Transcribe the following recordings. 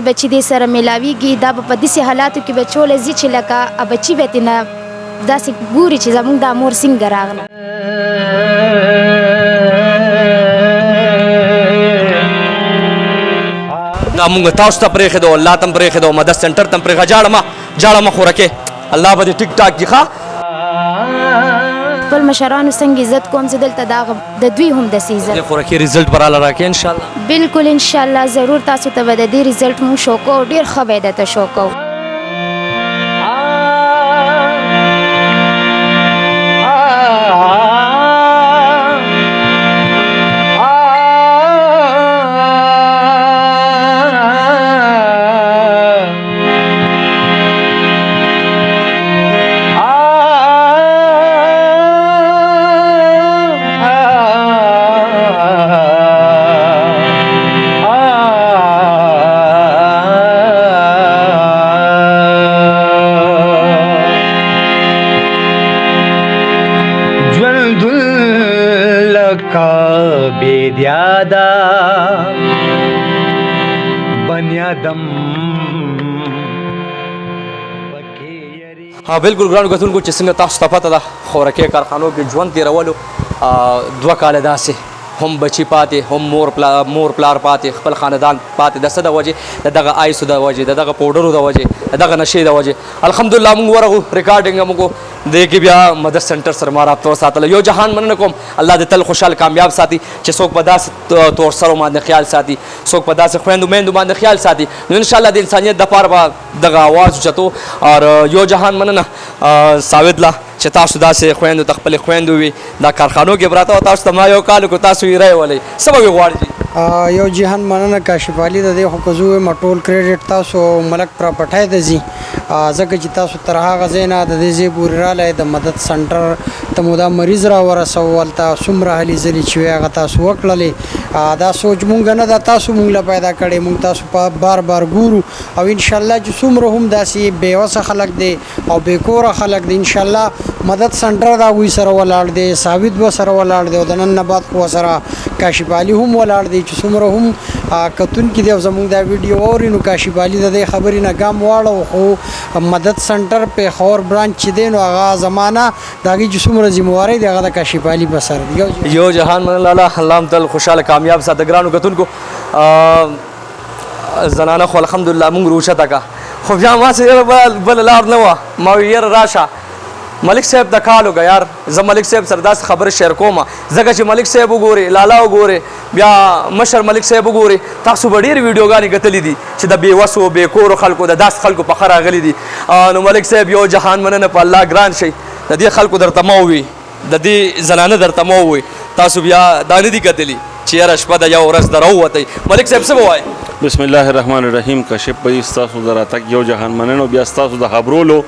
بچی دې سره ملاویږي دا به په داسې حالاتو کې به چولی ځي چې لکه بچي به ترې نه داسې ګوري چې زموږ دا مور څنګه راغله. دا مونږ تاسو ته پرېښودو الله ته هم پرېښودو مدد سنټر ته هم پرېښه جاړه مه خورکې الله به دې ټیک ټاک کړي ښه. خپل مشرانو څنګه عزت کوم زه دلته د دوی هم داسې عزت خورکې رزلټ به راله راکړې انشاءالله. بالکل انشاءالله ضرور تاسو ته به د دې رزلټ مونږ شو کوو ډېر ښه به یې درته شو کوو. بیدیادا بنیادم ها بالکل ګرانو کتونکو چې څنګه تاسو ته پته ده خورکې کارخانو کې ژوند تېرولو 2 کاله داسې هم بچی پاتې هم مور پلار پاتې خپل خاندان پاتې د څه د وجې د دغه آیسو د وجې د دغه پوډرو د وجې د دغه نشې د وجې الحمدلله موږ ورغو ریکارډینګ موږ دې کې بیا مدد سنټر سره ما رابطه وساتله. یو جهان مننه کوم الله دې تل خوشحال کامیاب ساتي چې څوک په داسې تور سرو باندې خیال ساتي څوک په داسې خویندو میندو باندې خیال ساتي نو انشاءالله د انسانیت دپاره به دغه آواز اوچتو او یو جهان مننه ثابت له چې تاسو داسې خویندو ته خپلې خویندو وي دا کارخانو کې پراته او تاسو ته ما یو کال وکړو تاسو یې رایې څه به وي غواړي یو جهان مننه کاشف علي د دې خو که زه ووایم ټول کریډټ تاسو ملک پراپرټۍ ته ځي ځکه چې تاسو تر هغه ځای نه د دې ځای پورې رالی د مدد سنټر ته مو دا مریض راورسوو هلته څومره هلې ځلې چې وي هغه تاسو وکړلې دا سوچ مونږ نه ده تاسو مونږ له پیدا کړی مونږ تاسو په بار ګورو او انشاءالله چې څومره هم داسې بېوسه خلک دی او بېکوره خلک دی انشاءالله مدد سنټر د هغوی سره ولاړ دی ثابت به سره ولاړ دی او د نن نه بعد خو سره کاشف علي هم ولاړ دی چې څومره هم کتونکي دی او زموږ دا ویډیو اوري نو کاشف علي د دې خبرې نه ګام واړو خو مدد سنټر پېښور برانچ چې دی نو هغه زمانه د هغې چې څومره ذمهوارۍ دی هغه د کاشف علي په سر دی. یو جهان مننه الله هم تل خوشحاله کامیاب ساته ګرانو کتونکو زنانه خو الحمدلله مونږ روچته کا خو بیا ماسې بله لار نه وه ما وی یاره راشه ملک صاحب ته کال وکړه یار زه ملک صاحب سره داسې خبره شیر کوم ځکه چې ملک صاحب وګورې لالا وګورې بیا مشر ملک صاحب وګورې تاسو به ډېرې ویډیوګانې کتلي دي چې د بېوسو بېکورو خلکو د داسې خلکو په ښه راغلي دي نو ملک صاحب یو جهان مننه په الله ګران شئ د دې خلکو درته مه ووي د دې زنانه درته مه ووي تاسو بیا دا نه دي کتلي چې یاره شپه ده یو ورځ د راووتی ملک صاحب څه به وایي بسم الله الرحمن الرحیم کاشف بھائی ستاسو د راتګ یو جهان مننه بیا ستاسو د خبرولو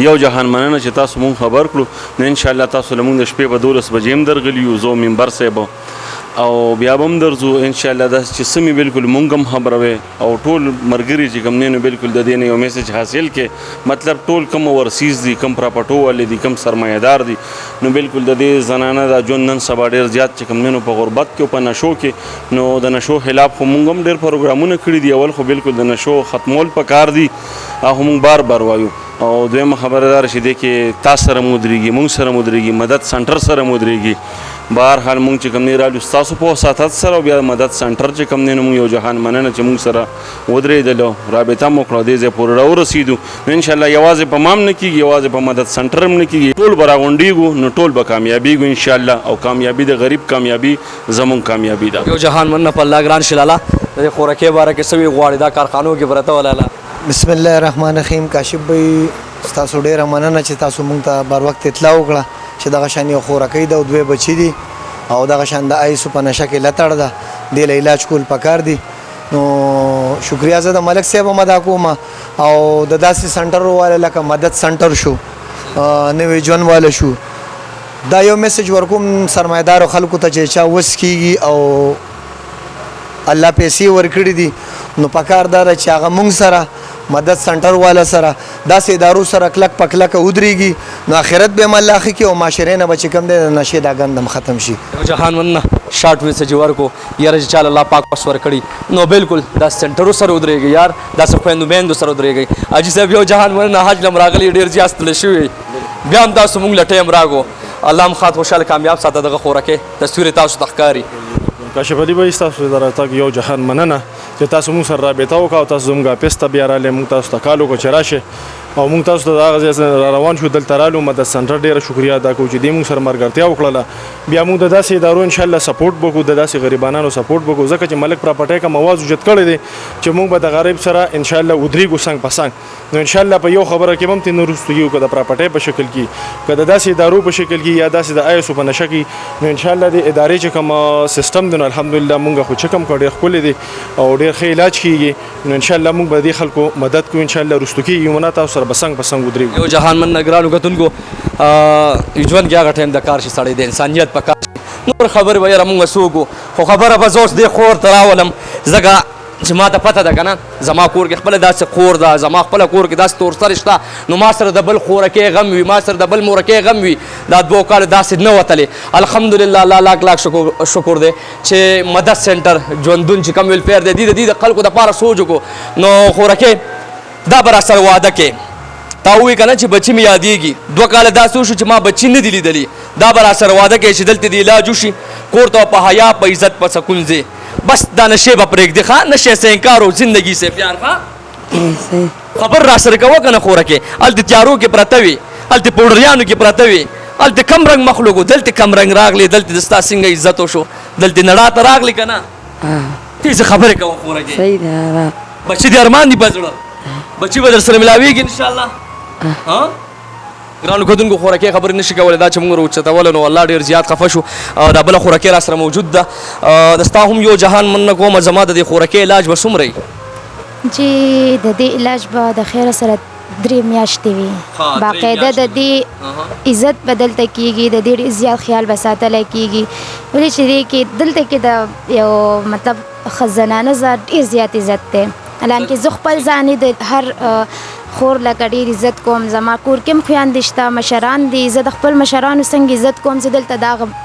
یو جهان مننه چې تاسو مونږ خبر کړو نو انشاءالله تاسو له مونږ د شپې په 12 بجې هم درغلي یو زه منبر صاحب او بیا به هم درځو انشاءالله داسې چې څه مې بالکل مونږ هم خبروي او ټول ملګري چې کوم دی نو بالکل د دې نه یو میسج حاصل کې مطلب ټول کم اوورسیز دي کم پراپرټو والے دي کم سرمایهدار دي نو بالکل د دې زنانه دا ژوند نن سبا ډېر زیات چې کوم دی نو په غربت کې او په نشو کې نو د نشو خلاف خو مونږ هم ډېر پروګرامونه کړي دي اول خو بالکل د نشو ختمول پکار دي هغه مونږ بار وایو او دویمه خبره دا چې دی کې تاسو سره مودرېږي مونږ سره مودرېږي مدد سنټر سره مودرېږي بهرحال مونږ چې کوم دی رالو ستاسو په وساتت سره او بیا مدد سنټر چې کوم دی نو مونږ یو جهان مننه چې مونږ سره ودرېدلو رابطه مو کړه دې ځای پورې راورسېدو نو انشاءالله یوازې په ما هم نه کېږي یوازې په مدد سنټر هم نه کېږي ټول به راغونډېږو نو ټول به کامیابېږو انشاءالله او کامیابي د غریب کامیابي زمونږ کامیابي ده. یو جهان مننه په الله ګران شي لاله د دې خورکې باره کې څه وی غواړي دا کارخانو کې پرته ولاله. بسم الله الرحمن الرحیم کاشف بھائی ستاسو ډېره مننه چې تاسو مونږ ته بر وخت اطلاع وکړه چې دغه شان یو خورکۍ ده او 2 بچي دي او دغه شان د آیسو په نشه کې لتړ ده دې له علاج کول پکار دي نو شکریا زه د ملک صاحب هم ادا کوم او د داسې سنټر والا لکه مدد سنټر شو نوې ژوند والا شو دا یو میسج ورکوم سرمایهدارو خلکو ته چې چا وس کېږي او الله پیسې ورکړي دي نو پکار دا چې هغه مونږ سره مدد سنټر والا سره داسې ادارو سره کلک په کلکه ودرېږي نو آخرت به هم الله ښه کړي او معاشرې نه به چې کوم دی د نشې دا ګند هم ختم شي. جهان مننه شارټ میسج ورکو یاره چې چاله الله پاک وس ورکړي نو بالکل دا سنټرو سره ودرېږي یار داسې خویندو میندو سره ودرېږي. حاجي صاحب یو جهان مننه حج لم راغلی ډېر زیات ستړی شوي بیا هم تاسو موږ له ټایم راغو الله هم خاط خوشحاله کامیاب ساته دغه خوراکې تصویر تاسو ته ښکاري. کاشف علي بھائی ستاسو د راتګ یو جهان مننه چې تاسو موږ سره رابطه وکړه او تاسو زموږ اپس ته بیا راغلئ موږ تاسو ته کال وکړو چې راشئ او موږ تاسو ته د هغه ځای څخه را روان شو دلته رالو مدد سنټر ډېره شکریا ادا کوو چې دې موږ سره ملګرتیا وکړله. بیا موږ د داسې ادارو انشاءالله سپورټ وکړو د داسې غریبانانو سپورټ وکړو ځکه چې ملک پراپرټۍ کا مواز وجود کړی دی چې موږ به د غریب سره انشاءالله ودرېږو څنګ په څنګ. نو انشاءالله په یو خبره کې به هم ترې نه وروسته کېږو که د پراپرټۍ په شکل کې که د داسې ادارو په شکل کې یا داسې د آیسو په نشه کې نو انشاءالله د ادارې چې کوم سیستم دی نو الحمدلله موږ خو چې کوم کړ ډېر ښکلی دی او ډېر ښه علاج کېږي نو انشاءالله موږ به دې خلکو مدد کوو انشاءالله وروسته کېږي ونه تاسو سره به څنګ په څنګ ودرېږو. یو جهان من ګرانو کتونکو ژوند کې هغه ټایم د کار شي سړی د انسانیت په کار نور خبرې به یاره مونږ څوک خو خبره به زه اوس دې خور ته راولم ځکه چې ما ته پته ده که نه زما کور کې خپله داسې خور ده زما خپله کور کې داسې تورسرې شته نو ما سره د بل خورکۍ غم وي ما سره د بل مورکۍ غم وي دا 2 کاله داسې نه وتلې الحمدلله الله لاک لاک شکر دی چې مدد سنټر ژوندون چې کم ویلفیر دی دې د خلکو دپاره سوچ وکړو نو خورکۍ دا به راسره واده کې تا ووایي که نه چې بچي مې یادېږي 2 کاله داسې وشو چې ما بچي نه دي لیدلي دا به راسره واده کوي چې دلته د علاج وشي کور ته په حیا په عزت په سکون ځې بس دا نشې به پرېږدي ښه نشې سے انکار و زندګي سے پیار ښه خبر راسره کوه که نه خورکې هلته تیارو کې پرته وي هلته پوډریانو کې پرته وي هلته کم رنګ مخلوق و دلته کم رنګ راغلی دلته د ستا څنګه عزت وشو دلته نړا ته راغلی که نه تیزې خبرې کوه خورکې بچي دې ارمان دي په زړه بچي به در سره ملاویږي انشاءالله ګرانو کتونکو خوراکي خبرې نشي کولی دا چې موږ راوچتوله نو الله ډېر زیات خفه شو دا بله خوراکي را سره موجود ده د ستا هم یو جهان مننه کومه زما د دې خوراکي علاج به څومره وي چې د دې علاج به د خیره سره 3 میاشتې وي باقاعده د دې عزت به دلته کېږي د دې ډېر زیات خیال به ساتلی کېږي ولې چې دې کې دلته کې د یو مطلب ښه زنانه زه ډېر زیات عزت دی حالانکه زه خپل ځان د هر خور لکه ډېر عزت کوم زما کور کې هم خویندې شته مشران دي زه د خپل مشرانو څنګه عزت کوم زه دلته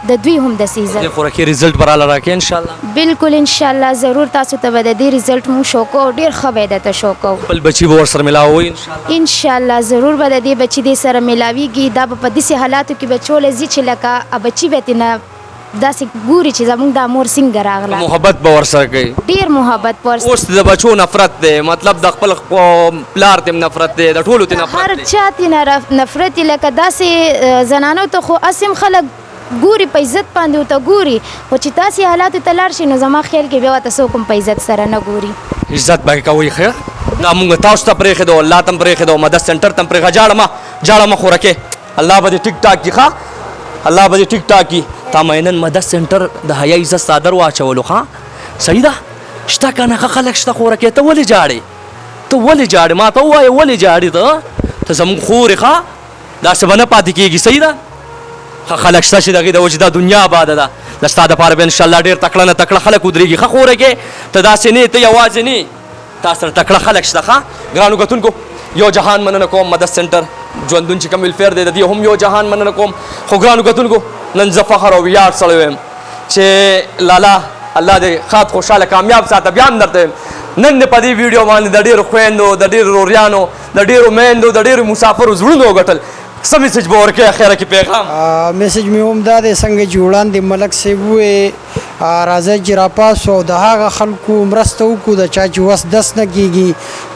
د دوی هم داسې عزت دې خوراکي رزلټ به راله راکړې انشاءالله بالکل انشاءالله ضرور تاسو ته به د دې رزلټ مونږ شو کوو ډېر ښه به یې درته شو کوو خپل بچي به ورسره ملاووئ انشاءالله انشاءالله ضرور به د دې بچي دې سره ملاویږي دا به په داسې حالاتو کې به چولی ځي چې لکه بچي به یې نه داسې ګوري چې زموږ دا مور څنګه راغله محبت به ورسره کوي ډېر محبت به ورسره اوس د بچو نفرت دی مطلب د خپل پلار ته نفرت دی د ټولو ته هر نفرت دی چا ته نفرت یې لکه داسې زنانو ته خو اسیم خلک ګوري په عزت باندې ورته ګوري خو چې تاسې حالاتو ته لاړ شي نو زما خیال کې بیا ورته څوک هم په عزت سره نه ګوري عزت به کوئ خیر دا مونږ تاسو ته پرېښې دو الله ته هم پرېښې دو مدد سنټر ته هم پرېښه جاړه مه خورکې الله به دې ټیک ټاک کي ښه الله به دې ټیک ټاک کي تا مینن مدد سنټر د حیا عزت صادر واچولو ښه صحیح ده شته که نه ښه خلک شته خورکې ته ولې جاړې ما ته ووایه ولې جاړې ته زموږ خورې ښه داسې به نه پاتې کېږي صحیح ده ښه خلک شته چې د هغې د وجې دا دنیا آباده ده د ستا دپاره به انشاءالله ډېر تکړه نه تکړه خلک ودرېږي ښه خورکې ته داسې نه ته یوازې نه تا سره تکړه خلک شته ښه ګرانو کتونکو یو جهان مننه کوم مدد سنټر ژوندون چې کوم ویلفیر دی د دې هم یو جهان مننه کوم خو ګرانو کتونکو نن زه فخر او ویاړ سړی ویم چې لالا الله دې ښاد خوشحاله کامیاب ساته بیا هم درته ویم نن دې په دې ویډیو باندې د ډېرو خویندو د ډېرو روریانو د ډېرو میندو د ډېرو مسافرو زړونه وګټل څه میسج به ورکوې اخره کې پیغام میسج مې هم دا دی څنګه چې وړاندې ملک صاحب وویې راځئ چې راپاسو او د هغه خلکو مرسته وکړو د چا چې وس دس نه کېږي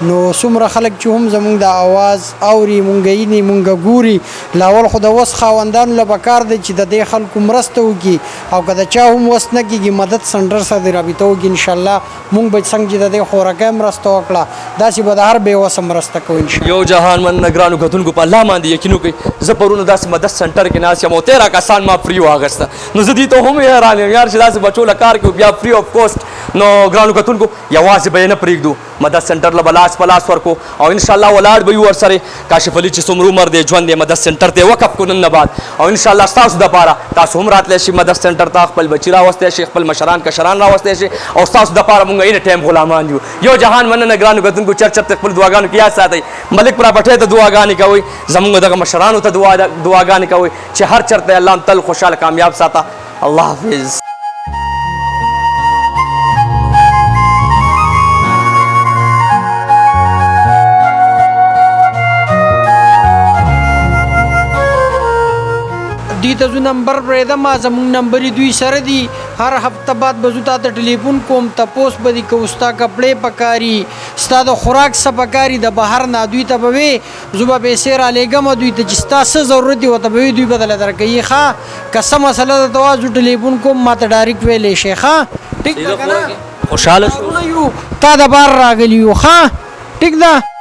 نو څومره خلک چې هم زموږ د اواز اوري مونږ ویني مونږ ګوري لاول خو د وس خاوندانو له پکار دی چې د دې خلکو مرسته وکړي او که د چا هم وس نه کېږي مدد سنټر سره دې رابطه وکړي انشاءالله مونږ به څنګه چې د دې خوراکۍ مرسته وکړه داسې به د هر بې وسه مرسته کوو انشاءالله یو جهان مننه ګرانو کتونکو په الله باندې یقین وکړئ زه پرونه داسې مدد سنټر کې ناست یم او 13 کسان ما فري واخیسته نو زه دې ته هم حیران یم یار چې داسې بچو له کار کوي بیا فري اف کوسټ نو ګرانو کتونکو یوازې به یې نه پرېږدو مدد سنټر له به لاس په لاس ورکو او انشاءالله ولاړ به یو ورسره کاشف علي چې څومره عمر دی ژوند دی مدد سنټر ته وقف کړو نن نه بعد او انشاءالله ستاسو دپاره تاسو هم راتلی شئ مدد سنټر ته خپل بچي راوستی شئ خپل مشران کشران راوستی شئ او ستاسو دپاره مونږ اینه ټایم غلامان یو یو جهان مننه ګرانو کتونکو چرچرته خپل دعاګانو کې یاد ساتئ ملک پراپرټۍ ته دعاګانې کوئ زموږ دغه مشرانو ته دعاګانې کوئ چې هر چرته الله تل خوشحاله کامیاب ساته الله حافظ دوی ته زه نمبر پرېږدم زموږ نمبر یې دوی سره دي هر هفته بعد به زه تا ته ټلیفون کوم تپوس به دي که ستا کپړې پکاري ستا د خوراک څه پکاري د بهر نه دوی ته به وې زه به پیسې رالیږم دوی ته چې ستا څه ضرورت دي ورته به وي دوی به درله درکوي ښه که څه مسله درته وه زه ټلیفون کوم ما ته ډایرکټ ویلی شې ښه ټیک ده که نه خوشحاله شو تا د بار راغلي یو ښه ټیک ده